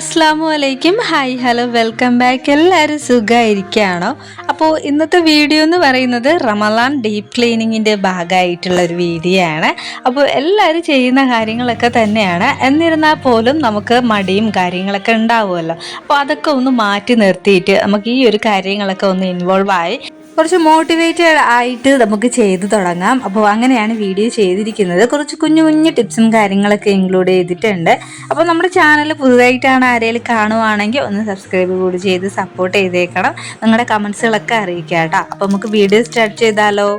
അസ്സലാമുഅലൈക്കും. Hi hello welcome back. എല്ലാവരും സുഖമായിരിക്കുകയാണോ? അപ്പോൾ ഇന്നത്തെ വീഡിയോ എന്ന് പറയുന്നത് റമളാൻ ഡീപ്പ് ക്ലീനിങ്ങിൻ്റെ ഭാഗമായിട്ടുള്ളൊരു വീഡിയോ ആണ്. അപ്പോൾ എല്ലാവരും ചെയ്യുന്ന കാര്യങ്ങളൊക്കെ തന്നെയാണ്. എന്നിരുന്നാൽ പോലും നമുക്ക് മടിയും കാര്യങ്ങളൊക്കെ ഉണ്ടാവുമല്ലോ. അപ്പോൾ അതൊക്കെ ഒന്ന് മാറ്റി നിർത്തിയിട്ട് നമുക്ക് ഈ ഒരു കാര്യങ്ങളൊക്കെ ഒന്ന് ഇൻവോൾവ് ആയി കുറച്ച് മോട്ടിവേറ്റഡ് ആയിട്ട് നമുക്ക് ചെയ്തു തുടങ്ങാം. അപ്പോൾ അങ്ങനെയാണ് വീഡിയോ ചെയ്തിരിക്കുന്നത്. കുറച്ച് കുഞ്ഞു കുഞ്ഞു ടിപ്സും കാര്യങ്ങളൊക്കെ ഇൻക്ലൂഡ് ചെയ്തിട്ടുണ്ട്. അപ്പോൾ നമ്മുടെ ചാനൽ പുതുതായിട്ടാണ് ആരെങ്കിലും കാണുവാണെങ്കിൽ ഒന്ന് സബ്സ്ക്രൈബ് കൂടി ചെയ്ത് സപ്പോർട്ട് ചെയ്തേക്കണം. നിങ്ങളുടെ കമൻസുകളൊക്കെ അറിയിക്കുക കേട്ടോ. അപ്പോൾ നമുക്ക് വീഡിയോ സ്റ്റാർട്ട് ചെയ്താലോ?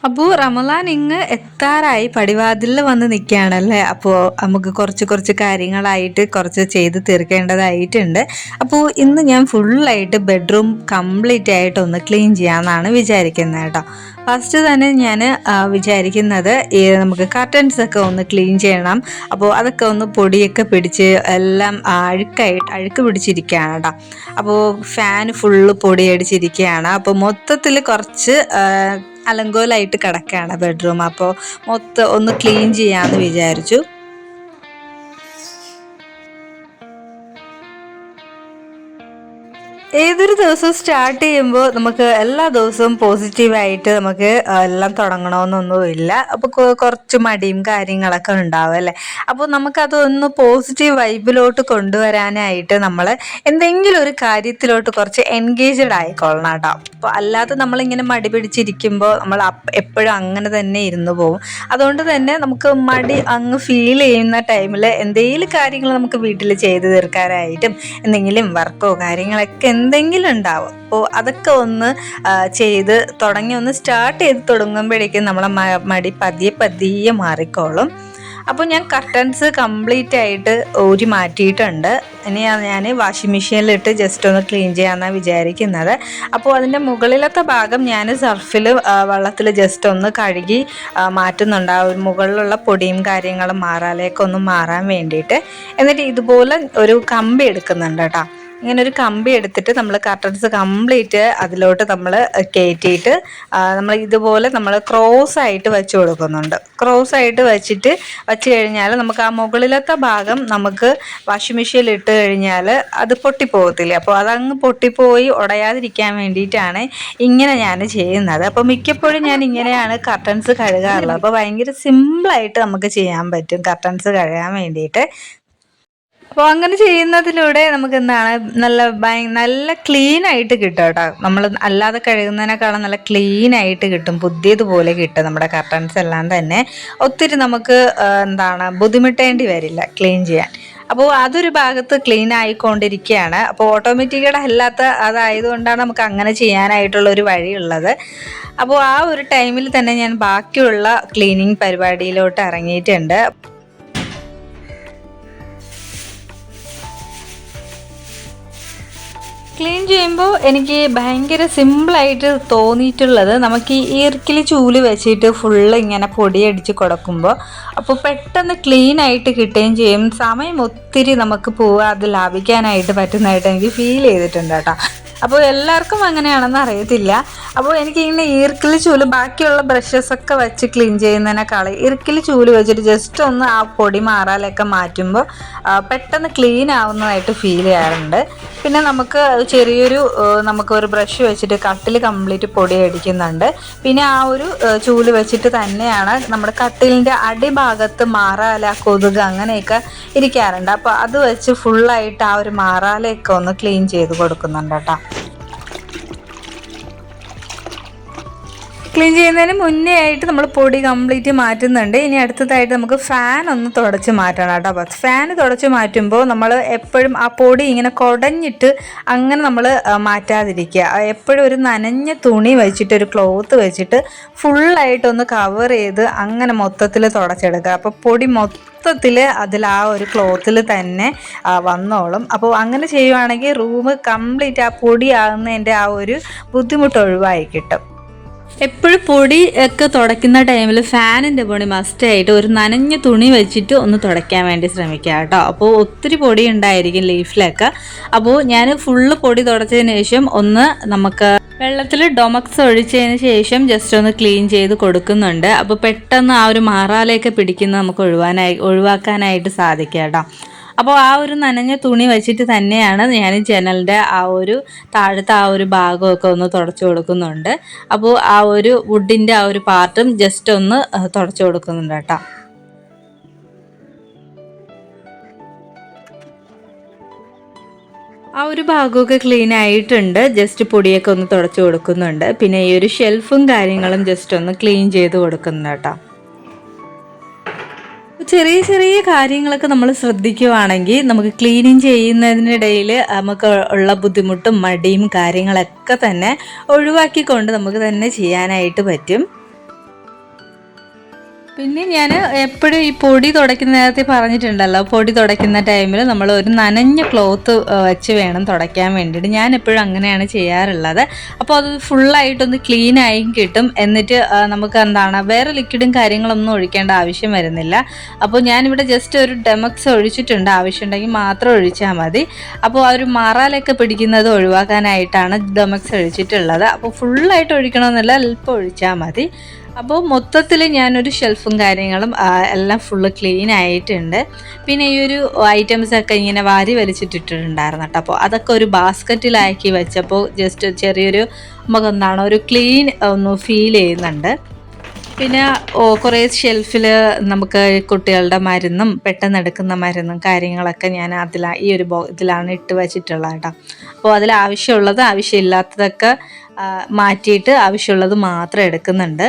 അപ്പോൾ റമളാൻ ഇങ്ങ് എത്താറായി, പടിവാതിലിൽ വന്ന് നിൽക്കുകയാണല്ലേ. അപ്പോൾ നമുക്ക് കുറച്ച് കാര്യങ്ങളായിട്ട് കുറച്ച് ചെയ്ത് തീർക്കേണ്ടതായിട്ടുണ്ട്. അപ്പോൾ ഇന്ന് ഞാൻ ഫുള്ളായിട്ട് ബെഡ്റൂം കംപ്ലീറ്റ് ആയിട്ട് ഒന്ന് ക്ലീൻ ചെയ്യാമെന്നാണ് വിചാരിക്കുന്നത് കേട്ടോ. ഫസ്റ്റ് തന്നെ ഞാൻ വിചാരിക്കുന്നത് നമുക്ക് കർട്ടൻസൊക്കെ ഒന്ന് ക്ലീൻ ചെയ്യണം. അപ്പോൾ അതൊക്കെ ഒന്ന് പൊടിയൊക്കെ പിടിച്ച് എല്ലാം അഴുക്ക് പിടിച്ചിരിക്കുകയാണ് കേട്ടോ. അപ്പോൾ ഫാൻ ഫുള്ള് പൊടിയടിച്ചിരിക്കുകയാണ്. അപ്പോൾ മൊത്തത്തിൽ കുറച്ച് അലങ്കോലായിട്ട് കിടക്കുകയാണ് ബെഡ്റൂം. അപ്പോൾ മൊത്തം ഒന്ന് ക്ലീൻ ചെയ്യാമെന്ന് വിചാരിച്ചു. ഏതൊരു ദിവസവും സ്റ്റാർട്ട് ചെയ്യുമ്പോൾ നമുക്ക് എല്ലാ ദിവസവും പോസിറ്റീവായിട്ട് നമുക്ക് എല്ലാം തുടങ്ങണമെന്നൊന്നുമില്ല. അപ്പോൾ കുറച്ച് മടിയും കാര്യങ്ങളൊക്കെ ഉണ്ടാവും അല്ലേ. അപ്പോൾ നമുക്കതൊന്ന് പോസിറ്റീവ് വൈബിലോട്ട് കൊണ്ടുവരാനായിട്ട് നമ്മൾ എന്തെങ്കിലും ഒരു കാര്യത്തിലോട്ട് കുറച്ച് എൻഗേജ്ഡ് ആയിക്കൊള്ളണം കേട്ടോ. അപ്പോൾ അല്ലാതെ നമ്മളിങ്ങനെ മടി പിടിച്ചിരിക്കുമ്പോൾ നമ്മൾ എപ്പോഴും അങ്ങനെ തന്നെ ഇരുന്ന് പോകും. അതുകൊണ്ട് തന്നെ നമുക്ക് മടി അങ്ങ് ഫീൽ ചെയ്യുന്ന ടൈമിൽ എന്തെങ്കിലും കാര്യങ്ങൾ നമുക്ക് വീട്ടിൽ ചെയ്ത് തീർക്കാനായിട്ടും എന്തെങ്കിലും വർക്കോ കാര്യങ്ങളൊക്കെ എന്തെങ്കിലും ഉണ്ടാവും. അപ്പോൾ അതൊക്കെ ഒന്ന് ചെയ്ത് തുടങ്ങി ഒന്ന് സ്റ്റാർട്ട് ചെയ്ത് തുടങ്ങുമ്പോഴേക്കും നമ്മളെ മടി പതിയെ മാറിക്കോളും. അപ്പോൾ ഞാൻ കർട്ടൻസ് കംപ്ലീറ്റ് ആയിട്ട് ഊരി മാറ്റിയിട്ടുണ്ട്. ഇനി ഞാൻ വാഷിംഗ് മെഷീനിലിട്ട് ജസ്റ്റ് ഒന്ന് ക്ലീൻ ചെയ്യാമെന്നാണ് വിചാരിക്കുന്നത്. അപ്പോൾ അതിൻ്റെ മുകളിലത്തെ ഭാഗം ഞാൻ സർഫിൽ വെള്ളത്തിൽ ജസ്റ്റ് ഒന്ന് കഴുകി മാറ്റുന്നുണ്ട്. ആ ഒരു മുകളിലുള്ള പൊടിയും കാര്യങ്ങളും മാറാലേക്കൊന്നും മാറാൻ വേണ്ടിയിട്ട്. എന്നിട്ട് ഇതുപോലെ ഒരു കമ്പി എടുക്കുന്നുണ്ട് കേട്ടോ. ഇങ്ങനെ ഒരു കമ്പി എടുത്തിട്ട് നമ്മൾ കർട്ടൻസ് കംപ്ലീറ്റ് അതിലോട്ട് നമ്മൾ കയറ്റിയിട്ട് നമ്മൾ ഇതുപോലെ നമ്മൾ ക്രോസ് ആയിട്ട് വെച്ച് കൊടുക്കുന്നുണ്ട്. ക്രോസ് ആയിട്ട് വെച്ച് കഴിഞ്ഞാൽ നമുക്ക് ആ മുകളിലത്തെ ഭാഗം നമുക്ക് വാഷിംഗ് മെഷീനിൽ ഇട്ട് കഴിഞ്ഞാൽ അത് പൊട്ടിപ്പോകത്തില്ല. അപ്പോൾ അതങ്ങ് പൊട്ടിപ്പോയി ഉടയാതിരിക്കാൻ വേണ്ടിയിട്ടാണ് ഇങ്ങനെ ഞാൻ ചെയ്യുന്നത്. അപ്പോൾ മിക്കപ്പോഴും ഞാൻ ഇങ്ങനെയാണ് കർട്ടൻസ് കഴുകാറുള്ളത്. അപ്പോൾ ഭയങ്കര സിമ്പിളായിട്ട് നമുക്ക് ചെയ്യാൻ പറ്റും കർട്ടൻസ് കഴുകാൻ വേണ്ടിയിട്ട്. അപ്പോൾ അങ്ങനെ ചെയ്യുന്നതിലൂടെ നമുക്ക് എന്താണ് നല്ല ക്ലീൻ ആയിട്ട് കിട്ടും കേട്ടോ. നമ്മൾ അല്ലാതെ കഴുകുന്നതിനേക്കാളും നല്ല ക്ലീൻ ആയിട്ട് കിട്ടും, പുതിയതുപോലെ കിട്ടും നമ്മുടെ കർട്ടൻസ് എല്ലാം തന്നെ. ഒത്തിരി നമുക്ക് ബുദ്ധിമുട്ടേണ്ടി വരില്ല ക്ലീൻ ചെയ്യാൻ. അപ്പോൾ അതൊരു ഭാഗത്ത് ക്ലീൻ ആയിക്കൊണ്ടിരിക്കുകയാണ്. അപ്പോൾ ഓട്ടോമാറ്റിക്കയുടെ അല്ലാത്ത അതായതുകൊണ്ടാണ് നമുക്ക് അങ്ങനെ ചെയ്യാനായിട്ടുള്ളൊരു വഴിയുള്ളത്. അപ്പോൾ ആ ഒരു ടൈമിൽ തന്നെ ഞാൻ ബാക്കിയുള്ള ക്ലീനിങ് പരിപാടിയിലോട്ട് ഇറങ്ങിയിട്ടുണ്ട്. ക്ലീൻ ചെയ്യുമ്പോൾ എനിക്ക് ഭയങ്കര സിമ്പിളായിട്ട് തോന്നിയിട്ടുള്ളത് നമുക്ക് ഈ ഈർക്കിലി ചൂല് വെച്ചിട്ട് ഫുള്ള് ഇങ്ങനെ പൊടിയടിച്ച് കൊടുക്കുമ്പോൾ അപ്പോൾ പെട്ടെന്ന് ക്ലീൻ ആയിട്ട് കിട്ടുകയും ചെയ്യും. സമയം ഒത്തിരി നമുക്ക് അത് ലാഭിക്കാനായിട്ട് പറ്റുന്നതായിട്ട് എനിക്ക് ഫീൽ ചെയ്തിട്ടുണ്ട് കേട്ടോ. അപ്പോൾ എല്ലാവർക്കും അങ്ങനെയാണെന്ന് അറിയത്തില്ല. അപ്പോൾ എനിക്കിങ്ങനെ ഈർക്കിലി ചൂല് ബാക്കിയുള്ള ബ്രഷസൊക്കെ വെച്ച് ക്ലീൻ ചെയ്യുന്നതിനേക്കാൾ ഈർക്കിലി ചൂല് വെച്ചിട്ട് ജസ്റ്റ് ഒന്ന് ആ പൊടി മാറാലൊക്കെ മാറ്റുമ്പോൾ പെട്ടെന്ന് ക്ലീൻ ആവുന്നതായിട്ട് ഫീൽ ചെയ്യാറുണ്ട്. പിന്നെ നമുക്ക് നമുക്കൊരു ബ്രഷ് വെച്ചിട്ട് കട്ടിൽ കംപ്ലീറ്റ് പൊടി അടിക്കുന്നുണ്ട്. പിന്നെ ആ ഒരു ചൂല് വെച്ചിട്ട് തന്നെയാണ് നമ്മുടെ കട്ടിലിൻ്റെ അടിഭാഗത്ത് മാറാല, കൊതുക് അങ്ങനെയൊക്കെ ഇരിക്കാറുണ്ട്. അപ്പോൾ അത് വെച്ച് ഫുള്ളായിട്ട് ആ ഒരു മാറാലയൊക്കെ ഒന്ന് ക്ലീൻ ചെയ്ത് കൊടുക്കുന്നുണ്ട് കേട്ടോ. ക്ലീൻ ചെയ്യുന്നതിന് മുന്നേ ആയിട്ട് നമ്മൾ പൊടി കംപ്ലീറ്റ് മാറ്റുന്നുണ്ട്. ഇനി അടുത്തതായിട്ട് നമുക്ക് ഫാൻ ഒന്ന് തുടച്ച് മാറ്റണം കേട്ടോ. അപ്പോൾ ഫാൻ തുടച്ച് മാറ്റുമ്പോൾ നമ്മൾ എപ്പോഴും ആ പൊടി ഇങ്ങനെ കുടഞ്ഞിട്ട് അങ്ങനെ നമ്മൾ മാറ്റാതിരിക്കുക. എപ്പോഴും ഒരു നനഞ്ഞ തുണി വെച്ചിട്ട് ഒരു ക്ലോത്ത് വെച്ചിട്ട് ഫുള്ളായിട്ടൊന്ന് കവർ ചെയ്ത് അങ്ങനെ മൊത്തത്തിൽ തുടച്ചെടുക്കുക. അപ്പോൾ പൊടി മൊത്തത്തിൽ അതിൽ ആ ഒരു ക്ലോത്തിൽ തന്നെ വന്നോളും. അപ്പോൾ അങ്ങനെ ചെയ്യുവാണെങ്കിൽ റൂം കംപ്ലീറ്റ് ആ പൊടിയാകുന്നതിൻ്റെ ആ ഒരു ബുദ്ധിമുട്ട് ഒഴിവായി കിട്ടും. എപ്പോഴും പൊടി ഒക്കെ തുടയ്ക്കുന്ന ടൈമിൽ ഫാനിൻ്റെ പൊടി മസ്റ്റായിട്ട് ഒരു നനഞ്ഞ തുണി വെച്ചിട്ട് ഒന്ന് തുടയ്ക്കാൻ വേണ്ടി ശ്രമിക്കുക കേട്ടോ. അപ്പോൾ ഒത്തിരി പൊടി ഉണ്ടായിരിക്കും ലീഫിലൊക്കെ. അപ്പോൾ ഞാൻ ഫുള്ള് പൊടി തുടച്ചതിന് ശേഷം ഒന്ന് നമുക്ക് വെള്ളത്തിൽ ഡൊമക്സ് ഒഴിച്ചതിന് ശേഷം ജസ്റ്റ് ഒന്ന് ക്ലീൻ ചെയ്ത് കൊടുക്കുന്നുണ്ട്. അപ്പോൾ പെട്ടെന്ന് ആ ഒരു മാറാലയൊക്കെ പിടിക്കുന്നത് നമുക്ക് ഒഴിവാക്കാനായിട്ട് സാധിക്കും കേട്ടോ. അപ്പോൾ ആ ഒരു നനഞ്ഞ തുണി വെച്ചിട്ട് തന്നെയാണ് ഞാൻ ജനലിൻ്റെ ആ ഒരു താഴത്തെ ആ ഒരു ഭാഗമൊക്കെ ഒന്ന് തുടച്ചു കൊടുക്കുന്നുണ്ട്. അപ്പോൾ ആ ഒരു വുഡിൻ്റെ ആ ഒരു പാർട്ടും ജസ്റ്റ് ഒന്ന് തുടച്ചു കൊടുക്കുന്നുണ്ട് കേട്ടോ. ആ ഒരു ഭാഗമൊക്കെ ക്ലീൻ ആയിട്ടുണ്ട്. ജസ്റ്റ് പൊടിയൊക്കെ ഒന്ന് തുടച്ചു കൊടുക്കുന്നുണ്ട്. പിന്നെ ഈ ഒരു ഷെൽഫും കാര്യങ്ങളും ജസ്റ്റ് ഒന്ന് ക്ലീൻ ചെയ്ത് കൊടുക്കുന്നുണ്ട് കേട്ടോ. ചെറിയ ചെറിയ കാര്യങ്ങളൊക്കെ നമ്മൾ ശ്രദ്ധിക്കുവാണെങ്കിൽ നമുക്ക് ക്ലീനിങ് ചെയ്യുന്നതിനിടയിൽ നമുക്ക് ഉള്ള ബുദ്ധിമുട്ടും മടിയും കാര്യങ്ങളൊക്കെ തന്നെ ഒഴിവാക്കിക്കൊണ്ട് നമുക്ക് തന്നെ ചെയ്യാനായിട്ട് പറ്റും. പിന്നെ ഞാൻ എപ്പോഴും ഈ പൊടി തുടയ്ക്കുന്ന നേരത്തെ പറഞ്ഞിട്ടുണ്ടല്ലോ, പൊടി തുടയ്ക്കുന്ന ടൈമിൽ നമ്മൾ ഒരു നനഞ്ഞ ക്ലോത്ത് വെച്ച് വേണം തുടയ്ക്കാൻ വേണ്ടിയിട്ട്. ഞാൻ എപ്പോഴും അങ്ങനെയാണ് ചെയ്യാറുള്ളത്. അപ്പോൾ അത് ഫുള്ളായിട്ടൊന്ന് ക്ലീനായി കിട്ടും. എന്നിട്ട് നമുക്ക് എന്താണ് വേറെ ലിക്വിഡും കാര്യങ്ങളൊന്നും ഒഴിക്കേണ്ട ആവശ്യം വരുന്നില്ല. അപ്പോൾ ഞാനിവിടെ ജസ്റ്റ് ഒരു ഡെമക്സ് ഒഴിച്ചിട്ടുണ്ട്, ആവശ്യമുണ്ടെങ്കിൽ മാത്രം ഒഴിച്ചാൽ മതി. അപ്പോൾ ആ ഒരു മാറാലൊക്കെ പിടിക്കുന്നത് ഒഴിവാക്കാനായിട്ടാണ് ഡെമക്സ് ഒഴിച്ചിട്ടുള്ളത്. അപ്പോൾ ഫുള്ളായിട്ട് ഒഴിക്കണമെന്നില്ല, അല്പം ഒഴിച്ചാൽ മതി. അപ്പോൾ മൊത്തത്തിൽ ഞാനൊരു ഷെൽഫും കാര്യങ്ങളും എല്ലാം ഫുള്ള് ക്ലീൻ ആയിട്ടുണ്ട്. പിന്നെ ഈ ഒരു ഐറ്റംസൊക്കെ ഇങ്ങനെ വാരി വലിച്ചിട്ടിട്ടുണ്ടായിരുന്നു കേട്ടോ. അപ്പോൾ അതൊക്കെ ഒരു ബാസ്ക്കറ്റിലാക്കി വെച്ചപ്പോൾ ജസ്റ്റ് ചെറിയൊരു നമുക്ക് എന്താണ് ഒരു ക്ലീൻ ഒന്ന് ഫീൽ ചെയ്യുന്നുണ്ട്. പിന്നെ കുറേ ഷെൽഫിൽ നമുക്ക് കുട്ടികളുടെ മരുന്നും പെട്ടെന്ന് എടുക്കുന്ന മരുന്നും കാര്യങ്ങളൊക്കെ ഞാൻ ഈ ഒരു ഇതിലാണ് ഇട്ട് വെച്ചിട്ടുള്ളത് കേട്ടോ. അപ്പോൾ അതിൽ ആവശ്യമുള്ളത് ആവശ്യമില്ലാത്തതൊക്കെ മാറ്റിയിട്ട് ആവശ്യമുള്ളത് മാത്രം എടുക്കുന്നുണ്ട്.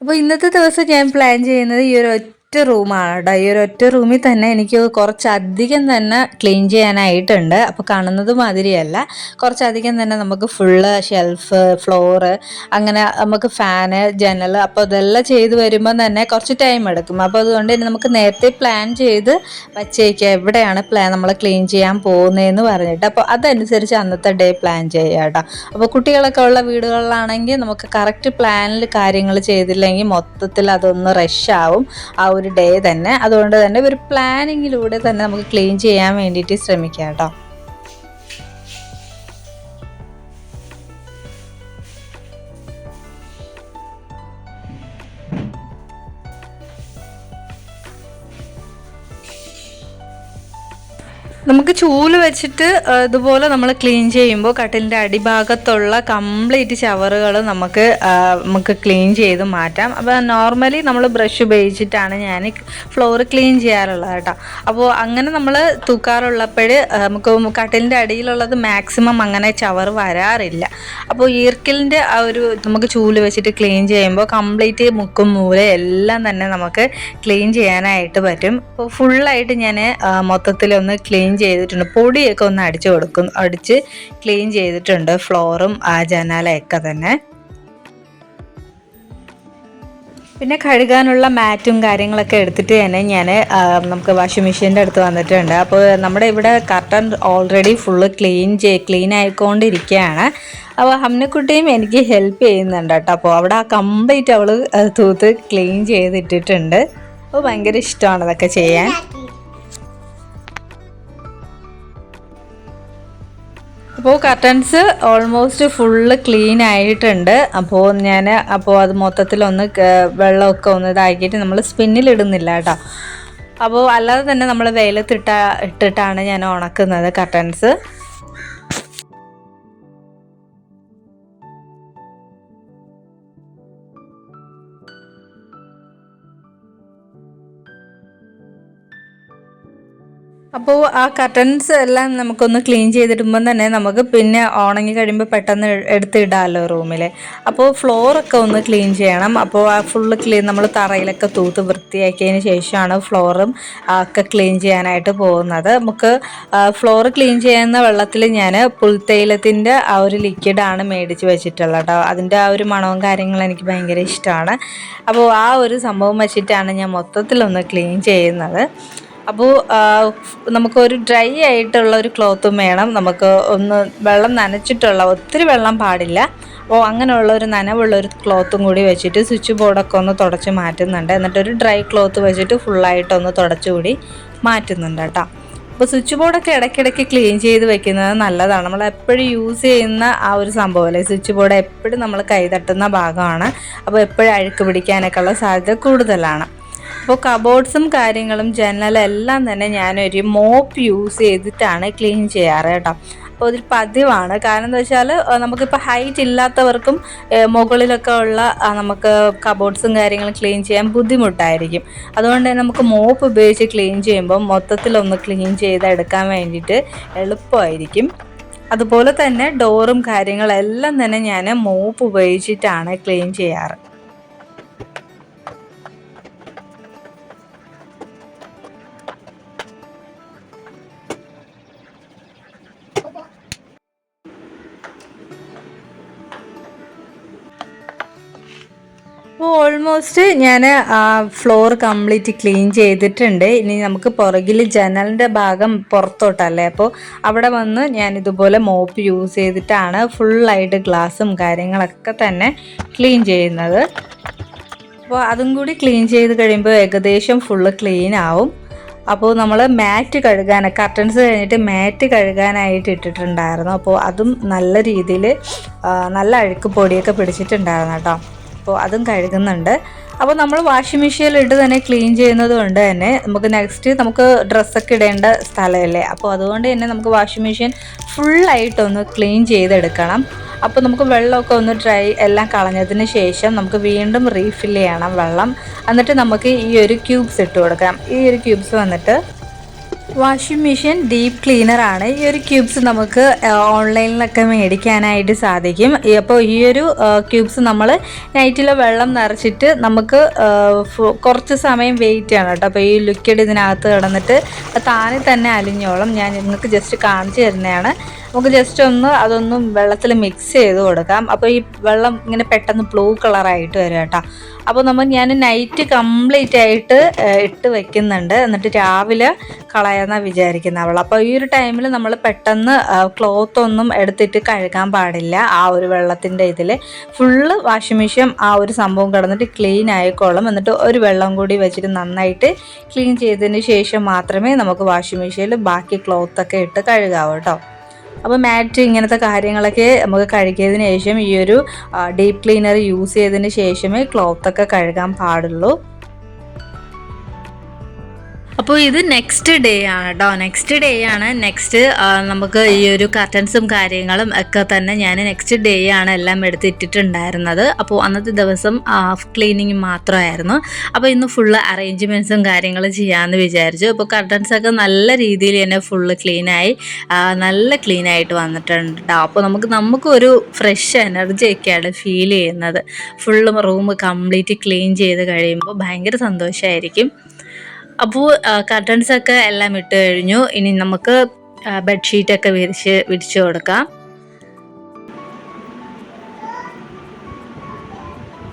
അപ്പോൾ ഇന്നത്തെ ദിവസം ഞാൻ പ്ലാൻ ചെയ്യുന്നത് ഈ ഒരു ഒറ്റ റൂമാണ് കേട്ടോ. ഈ ഒരു ഒറ്റ റൂമിൽ തന്നെ എനിക്ക് കുറച്ചധികം തന്നെ ക്ലീൻ ചെയ്യാനായിട്ടുണ്ട്. അപ്പോൾ കാണുന്നത് മാതിരിയല്ല, കുറച്ചധികം തന്നെ നമുക്ക് ഫുള്ള് ഷെൽഫ്, ഫ്ലോറ്, അങ്ങനെ നമുക്ക് ഫാന്, ജനൽ, അപ്പോൾ ഇതെല്ലാം ചെയ്ത് വരുമ്പോൾ തന്നെ കുറച്ച് ടൈം എടുക്കും. അപ്പോൾ അതുകൊണ്ട് തന്നെ നമുക്ക് നേരത്തെ പ്ലാൻ ചെയ്ത് വച്ചേക്കുക എവിടെയാണ് നമ്മൾ ക്ലീൻ ചെയ്യാൻ പോകുന്നതെന്ന് പറഞ്ഞിട്ട്. അപ്പോൾ അതനുസരിച്ച് അന്നത്തെ ഡേ പ്ലാൻ ചെയ്യുക കേട്ടോ. അപ്പോൾ കുട്ടികളൊക്കെ ഉള്ള വീടുകളിലാണെങ്കിൽ നമുക്ക് കറക്റ്റ് പ്ലാനിൽ കാര്യങ്ങൾ ചെയ്തില്ലെങ്കിൽ മൊത്തത്തിൽ അതൊന്ന് റഷ് ആവും ആ ഒരു ഡേ തന്നെ. അതുകൊണ്ട് തന്നെ ഒരു പ്ലാനിങ്ങിലൂടെ തന്നെ നമുക്ക് ക്ലീൻ ചെയ്യാൻ വേണ്ടിയിട്ട് ശ്രമിക്കാം കേട്ടോ. നമുക്ക് ചൂല് വെച്ചിട്ട് ഇതുപോലെ നമ്മൾ ക്ലീൻ ചെയ്യുമ്പോൾ കട്ടിലിൻ്റെ അടിഭാഗത്തുള്ള കംപ്ലീറ്റ് ചവറുകൾ നമുക്ക് ക്ലീൻ ചെയ്ത് മാറ്റാം. അപ്പോൾ നോർമലി നമ്മൾ ബ്രഷ് ഉപയോഗിച്ചിട്ടാണ് ഞാൻ ഫ്ലോർ ക്ലീൻ ചെയ്യാറുള്ളത് കേട്ടോ. അപ്പോൾ അങ്ങനെ നമ്മൾ തൂക്കാറുള്ളപ്പോൾ നമുക്ക് കട്ടിലിൻ്റെ അടിയിലുള്ളത് മാക്സിമം അങ്ങനെ ചവറ് വരാറില്ല. അപ്പോൾ ഈർക്കിലിൻ്റെ ആ ഒരു നമുക്ക് ചൂല് വെച്ചിട്ട് ക്ലീൻ ചെയ്യുമ്പോൾ കംപ്ലീറ്റ് മുക്കും മൂല എല്ലാം തന്നെ നമുക്ക് ക്ലീൻ ചെയ്യാനായിട്ട് പറ്റും. അപ്പോൾ ഫുള്ളായിട്ട് ഞാൻ മൊത്തത്തിലൊന്ന് ക്ലീൻ ചെയ്തിട്ടുണ്ട്. പൊടിയൊക്കെ ഒന്ന് അടിച്ച് ക്ലീൻ ചെയ്തിട്ടുണ്ട്, ഫ്ലോറും ആ ജനാലയൊക്കെ തന്നെ. പിന്നെ കഴുകാനുള്ള മാറ്റും കാര്യങ്ങളൊക്കെ എടുത്തിട്ട് തന്നെ ഞാൻ നമുക്ക് വാഷിംഗ് മെഷീൻ്റെ അടുത്ത് വന്നിട്ടുണ്ട്. അപ്പോൾ നമ്മുടെ ഇവിടെ കർട്ടൻ ഓൾറെഡി ഫുള്ള് ക്ലീൻ ആയിക്കൊണ്ടിരിക്കുകയാണ്. അപ്പോൾ ഹംനക്കുട്ടിയും എനിക്ക് ഹെൽപ്പ് ചെയ്യുന്നുണ്ട് കേട്ടോ. അപ്പോൾ അവിടെ ആ കംപ്ലീറ്റ് അവൾ തൂത്ത് ക്ലീൻ ചെയ്തിട്ടിട്ടുണ്ട്. അപ്പോൾ ഭയങ്കര ഇഷ്ടമാണ് അതൊക്കെ ചെയ്യാൻ. അപ്പോൾ കർട്ടൻസ് ഓൾമോസ്റ്റ് ഫുള്ള് ക്ലീൻ ആയിട്ടുണ്ട്. അപ്പോൾ അത് മൊത്തത്തിലൊന്ന് വെള്ളമൊക്കെ ഒന്ന് ഇതാക്കിയിട്ട് നമ്മൾ സ്പിന്നിലിടുന്നില്ല കേട്ടോ. അപ്പോൾ അല്ലാതെ തന്നെ നമ്മൾ ഇട്ടിട്ടാണ് ഞാൻ ഉണക്കുന്നത് കർട്ടൻസ്. അപ്പോൾ ആ കർട്ടൻസ് എല്ലാം നമുക്കൊന്ന് ക്ലീൻ ചെയ്തിടുമ്പോൾ തന്നെ നമുക്ക് പിന്നെ ഉണങ്ങി കഴിയുമ്പോൾ പെട്ടെന്ന് എടുത്തിടാമല്ലോ റൂമിൽ. അപ്പോൾ ഫ്ലോറൊക്കെ ഒന്ന് ക്ലീൻ ചെയ്യണം. അപ്പോൾ ആ ഫുള്ള് നമ്മൾ തറയിലൊക്കെ തൂത്ത് വൃത്തിയാക്കിയതിന് ശേഷമാണ് ഫ്ലോറും ഒക്കെ ക്ലീൻ ചെയ്യാനായിട്ട് പോകുന്നത്. നമുക്ക് ഫ്ലോർ ക്ലീൻ ചെയ്യുന്ന വെള്ളത്തിൽ ഞാൻ പുൽത്തൈലത്തിൻ്റെ ആ ഒരു ലിക്വിഡാണ് മേടിച്ച് വെച്ചിട്ടുള്ളത് കേട്ടോ. അതിൻ്റെ ആ ഒരു മണവും കാര്യങ്ങളും എനിക്ക് ഭയങ്കര ഇഷ്ടമാണ്. അപ്പോൾ ആ ഒരു സംഭവം വെച്ചിട്ടാണ് ഞാൻ മൊത്തത്തിലൊന്ന് ക്ലീൻ ചെയ്യുന്നത്. അപ്പോൾ നമുക്കൊരു ഡ്രൈ ആയിട്ടുള്ള ഒരു ക്ലോത്തും വേണം. നമുക്ക് ഒന്ന് വെള്ളം നനച്ചിട്ടുള്ള, ഒത്തിരി വെള്ളം പാടില്ല. അപ്പോൾ അങ്ങനെയുള്ള ഒരു നനവുള്ള ഒരു ക്ലോത്തും കൂടി വെച്ചിട്ട് സ്വിച്ച് ബോർഡൊക്കെ ഒന്ന് തുടച്ച് മാറ്റുന്നുണ്ട്. എന്നിട്ടൊരു ഡ്രൈ ക്ലോത്ത് വെച്ചിട്ട് ഫുള്ളായിട്ടൊന്ന് തുടച്ചുകൂടി മാറ്റുന്നുണ്ട് കേട്ടോ. അപ്പോൾ സ്വിച്ച് ബോർഡൊക്കെ ഇടയ്ക്കിടയ്ക്ക് ക്ലീൻ ചെയ്ത് വെക്കുന്നത് നല്ലതാണ്. നമ്മൾ എപ്പോഴും യൂസ് ചെയ്യുന്ന ആ ഒരു സംഭവമല്ലേ, സ്വിച്ച് ബോർഡ് എപ്പോഴും നമ്മൾ കൈ തട്ടുന്ന ഭാഗമാണ്. അപ്പോൾ എപ്പോഴും അഴുക്ക് പിടിക്കാനൊക്കെ ഉള്ള സാധ്യത കൂടുതലാണ്. അപ്പോൾ കബോർഡ്സും കാര്യങ്ങളും ജനലെല്ലാം തന്നെ ഞാനൊരു മോപ്പ് യൂസ് ചെയ്തിട്ടാണ് ക്ലീൻ ചെയ്യാറ് കേട്ടോ. അപ്പോൾ അതൊരു പതിവാണ്. കാരണം എന്താ വെച്ചാൽ നമുക്കിപ്പോൾ ഹൈറ്റ് ഇല്ലാത്തവർക്കും മുകളിലൊക്കെ ഉള്ള നമുക്ക് കബോർഡ്സും കാര്യങ്ങളും ക്ലീൻ ചെയ്യാൻ ബുദ്ധിമുട്ടായിരിക്കും. അതുകൊണ്ട് തന്നെ നമുക്ക് മോപ്പ് ഉപയോഗിച്ച് ക്ലീൻ ചെയ്യുമ്പോൾ മൊത്തത്തിലൊന്ന് ക്ലീൻ ചെയ്തെടുക്കാൻ വേണ്ടിയിട്ട് എളുപ്പമായിരിക്കും. അതുപോലെ തന്നെ ഡോറും കാര്യങ്ങളെല്ലാം തന്നെ ഞാൻ മോപ്പ് ഉപയോഗിച്ചിട്ടാണ് ക്ലീൻ ചെയ്യാറ്. അപ്പോൾ ഓൾമോസ്റ്റ് ഞാൻ ഫ്ലോർ കംപ്ലീറ്റ് ക്ലീൻ ചെയ്തിട്ടുണ്ട്. ഇനി നമുക്ക് പുറകിൽ ജനലിൻ്റെ ഭാഗം പുറത്തോട്ടല്ലേ, അപ്പോൾ അവിടെ വന്ന് ഞാൻ ഇതുപോലെ മോപ്പ് യൂസ് ചെയ്തിട്ടാണ് ഫുള്ളായിട്ട് ഗ്ലാസും കാര്യങ്ങളൊക്കെ തന്നെ ക്ലീൻ ചെയ്യുന്നത്. അപ്പോൾ അതും കൂടി ക്ലീൻ ചെയ്ത് കഴിയുമ്പോൾ ഏകദേശം ഫുള്ള് ക്ലീൻ ആവും. അപ്പോൾ നമ്മൾ മാറ്റ് കഴുകാൻ, കർട്ടൻസ് കഴിഞ്ഞിട്ട് മാറ്റ് കഴുകാനായിട്ട് ഇട്ടിട്ടുണ്ടായിരുന്നു. അപ്പോൾ അതും നല്ല രീതിയിൽ നല്ല അഴുക്ക് പൊടിയൊക്കെ പിടിച്ചിട്ടുണ്ടായിരുന്നു കേട്ടോ. അപ്പോൾ അതും കഴുകുന്നുണ്ട്. അപ്പോൾ നമ്മൾ വാഷിംഗ് മെഷീനിൽ ഇട്ട് തന്നെ ക്ലീൻ ചെയ്യുന്നത് കൊണ്ട് തന്നെ നമുക്ക് നെക്സ്റ്റ് നമുക്ക് ഡ്രസ്സൊക്കെ ഇടേണ്ട സ്ഥലമല്ലേ, അപ്പോൾ അതുകൊണ്ട് തന്നെ നമുക്ക് വാഷിംഗ് മെഷീൻ ഫുള്ളായിട്ടൊന്ന് ക്ലീൻ ചെയ്തെടുക്കണം. അപ്പോൾ നമുക്ക് വെള്ളമൊക്കെ ഒന്ന് ഡ്രൈ എല്ലാം കളഞ്ഞതിന് ശേഷം നമുക്ക് വീണ്ടും റീഫിൽ ചെയ്യണം വെള്ളം. എന്നിട്ട് നമുക്ക് ഈ ഒരു ക്യൂബ്സ് ഇട്ട് കൊടുക്കാം. ഈ ഒരു ക്യൂബ്സ് വന്നിട്ട് വാഷിംഗ് മെഷീൻ ഡീപ്പ് ക്ലീനറാണ്. ഈ ഒരു ക്യൂബ്സ് നമുക്ക് ഓൺലൈനിലൊക്കെ മേടിക്കാനായിട്ട് സാധിക്കും. അപ്പോൾ ഈ ഒരു ക്യൂബ്സ് നമ്മൾ നൈറ്റിൽ വെള്ളം നിറച്ചിട്ട് നമുക്ക് കുറച്ച് സമയം വെയിറ്റ് ചെയ്യണം കേട്ടോ. അപ്പോൾ ഈ ലിക്വിഡ് ഇതിനകത്ത് കിടന്നിട്ട് താനെ തന്നെ അലിഞ്ഞോളും. ഞാൻ നിങ്ങൾക്ക് ജസ്റ്റ് കാണിച്ചു തരുന്നതാണ്. നമുക്ക് ജസ്റ്റ് ഒന്ന് അതൊന്നും വെള്ളത്തിൽ മിക്സ് ചെയ്ത് കൊടുക്കാം. അപ്പോൾ ഈ വെള്ളം ഇങ്ങനെ പെട്ടെന്ന് ബ്ലൂ കളറായിട്ട് വരും കേട്ടോ. അപ്പോൾ ഞാൻ നൈറ്റ് കംപ്ലീറ്റ് ആയിട്ട് ഇട്ട് വെക്കുന്നുണ്ട്. എന്നിട്ട് രാവിലെ കളയാമെന്നാണ് വിചാരിക്കുന്ന വെള്ളം. അപ്പോൾ ഈ ഒരു ടൈമിൽ നമ്മൾ പെട്ടെന്ന് ക്ലോത്ത് ഒന്നും എടുത്തിട്ട് കഴുകാൻ പാടില്ല. ആ ഒരു വെള്ളത്തിൻ്റെ ഇതിൽ ഫുള്ള് വാഷിംഗ് മെഷീൻ ആ ഒരു സംഭവം കിടന്നിട്ട് ക്ലീൻ ആയിക്കോളും. എന്നിട്ട് ഒരു വെള്ളം കൂടി വെച്ചിട്ട് നന്നായിട്ട് ക്ലീൻ ചെയ്തതിന് ശേഷം മാത്രമേ നമുക്ക് വാഷിംഗ് മെഷീനിൽ ബാക്കി ക്ലോത്തൊക്കെ ഇട്ട് കഴുകാവൂ കേട്ടോ. അപ്പോൾ മാറ്റ് ഇങ്ങനത്തെ കാര്യങ്ങളൊക്കെ നമുക്ക് കഴുകിയതിന് ശേഷം ഈ ഒരു ഡീപ്പ് ക്ലീനർ യൂസ് ചെയ്തതിന് ശേഷമേ ക്ലോത്തൊക്കെ കഴുകാൻ പാടുള്ളൂ. അപ്പോൾ ഇത് നെക്സ്റ്റ് ഡേ ആണ് കേട്ടോ. നെക്സ്റ്റ് നമുക്ക് ഈ ഒരു കർട്ടൻസും കാര്യങ്ങളും ഒക്കെ തന്നെ ഞാൻ നെക്സ്റ്റ് ഡേ ആണ് എല്ലാം എടുത്തിട്ടിട്ടുണ്ടായിരുന്നത്. അപ്പോൾ അന്നത്തെ ദിവസം ക്ലീനിങ് മാത്രമായിരുന്നു. അപ്പോൾ ഇന്ന് ഫുള്ള് അറേഞ്ച്മെൻറ്റ്സും കാര്യങ്ങളും ചെയ്യാമെന്ന് വിചാരിച്ചു. അപ്പോൾ കർട്ടൻസൊക്കെ നല്ല രീതിയിൽ തന്നെ ഫുള്ള് നല്ല ക്ലീനായിട്ട് വന്നിട്ടുണ്ട് കേട്ടോ. അപ്പോൾ നമുക്കൊരു ഫ്രഷ് എനർജിയൊക്കെയാണ് ഫീൽ ചെയ്യുന്നത്. ഫുള്ളും റൂം കംപ്ലീറ്റ് ക്ലീൻ ചെയ്ത് കഴിയുമ്പോൾ ഭയങ്കര സന്തോഷമായിരിക്കും. അപ്പോൾ കർട്ടൻസൊക്കെ എല്ലാം ഇട്ട് കഴിഞ്ഞു. ഇനി നമുക്ക് ബെഡ്ഷീറ്റൊക്കെ വിരിച്ച് കൊടുക്കാം.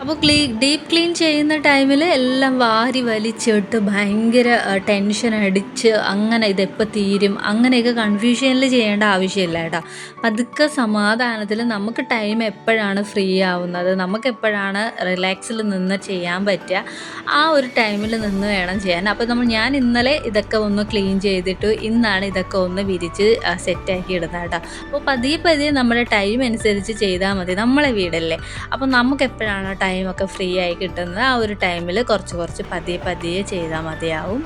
അപ്പോൾ ഡീപ്പ് ക്ലീൻ ചെയ്യുന്ന ടൈമിൽ എല്ലാം വാരി വലിച്ചിട്ട് ഭയങ്കര ടെൻഷൻ അടിച്ച് അങ്ങനെ ഇതെപ്പോൾ തീരും അങ്ങനെയൊക്കെ കൺഫ്യൂഷനിൽ ചെയ്യേണ്ട ആവശ്യമില്ല കേട്ടോ. പതുക്കെ സമാധാനത്തിൽ നമുക്ക് ടൈം എപ്പോഴാണ് ഫ്രീ ആവുന്നത്, നമുക്ക് എപ്പോഴാണ് റിലാക്സിൽ നിന്ന് ചെയ്യാൻ പറ്റുക, ആ ഒരു ടൈമിൽ നിന്ന് വേണം ചെയ്യാൻ. അപ്പോൾ ഞാൻ ഇന്നലെ ഇതൊക്കെ ഒന്ന് ക്ലീൻ ചെയ്തിട്ട് ഇന്നാണ് ഇതൊക്കെ ഒന്ന് വിരിച്ച് സെറ്റാക്കി ഇടുന്നത് കേട്ടോ. അപ്പോൾ പതിയെ നമ്മുടെ ടൈം അനുസരിച്ച് ചെയ്താൽ മതി. നമ്മളെ വീടല്ലേ, അപ്പോൾ നമുക്ക് എപ്പോഴാണ് ടൈമൊക്കെ ഫ്രീ ആയി കിട്ടുന്നത് ആ ഒരു ടൈമിൽ കുറച്ച് പതിയെ ചെയ്താൽ മതിയാവും.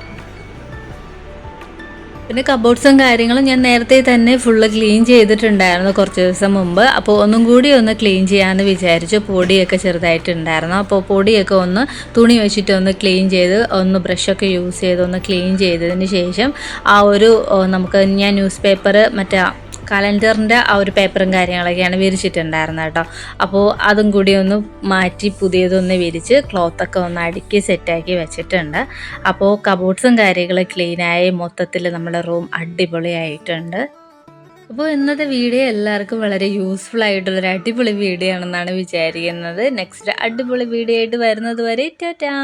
പിന്നെ കബോർഡ്സും കാര്യങ്ങളും ഞാൻ നേരത്തെ തന്നെ ഫുള്ള് ക്ലീൻ ചെയ്തിട്ടുണ്ടായിരുന്നു കുറച്ച് ദിവസം മുമ്പ്. അപ്പോൾ ഒന്നും കൂടി ഒന്ന് ക്ലീൻ ചെയ്യാമെന്ന് വിചാരിച്ചു. പൊടിയൊക്കെ ചെറുതായിട്ടുണ്ടായിരുന്നു. അപ്പോൾ പൊടിയൊക്കെ ഒന്ന് തുണി വെച്ചിട്ട് ഒന്ന് ക്ലീൻ ചെയ്ത് ഒന്ന് ബ്രഷൊക്കെ യൂസ് ചെയ്ത് ഒന്ന് ക്ലീൻ ചെയ്തതിന് ശേഷം ആ ഒരു ഞാൻ ന്യൂസ് പേപ്പർ കലണ്ടറിൻ്റെ ആ ഒരു പേപ്പറും കാര്യങ്ങളൊക്കെയാണ് വിരിച്ചിട്ടുണ്ടായിരുന്നത് കേട്ടോ. അപ്പോൾ അതും കൂടി ഒന്ന് മാറ്റി പുതിയതൊന്ന് വിരിച്ച് ക്ലോത്തൊക്കെ ഒന്ന് അടുക്കി സെറ്റാക്കി വെച്ചിട്ടുണ്ട്. അപ്പോൾ കബോർഡ്സും കാര്യങ്ങളും ക്ലീനായി മൊത്തത്തിൽ നമ്മുടെ റൂം അടിപൊളിയായിട്ടുണ്ട്. അപ്പോൾ ഇന്നത്തെ വീഡിയോ എല്ലാവർക്കും വളരെ യൂസ്ഫുൾ ആയിട്ടുള്ളൊരു അടിപൊളി വീഡിയോ ആണെന്നാണ് വിചാരിക്കുന്നത്. നെക്സ്റ്റ് അടിപൊളി വീഡിയോ ആയിട്ട് വരുന്നത് വരെ ടാറ്റാ.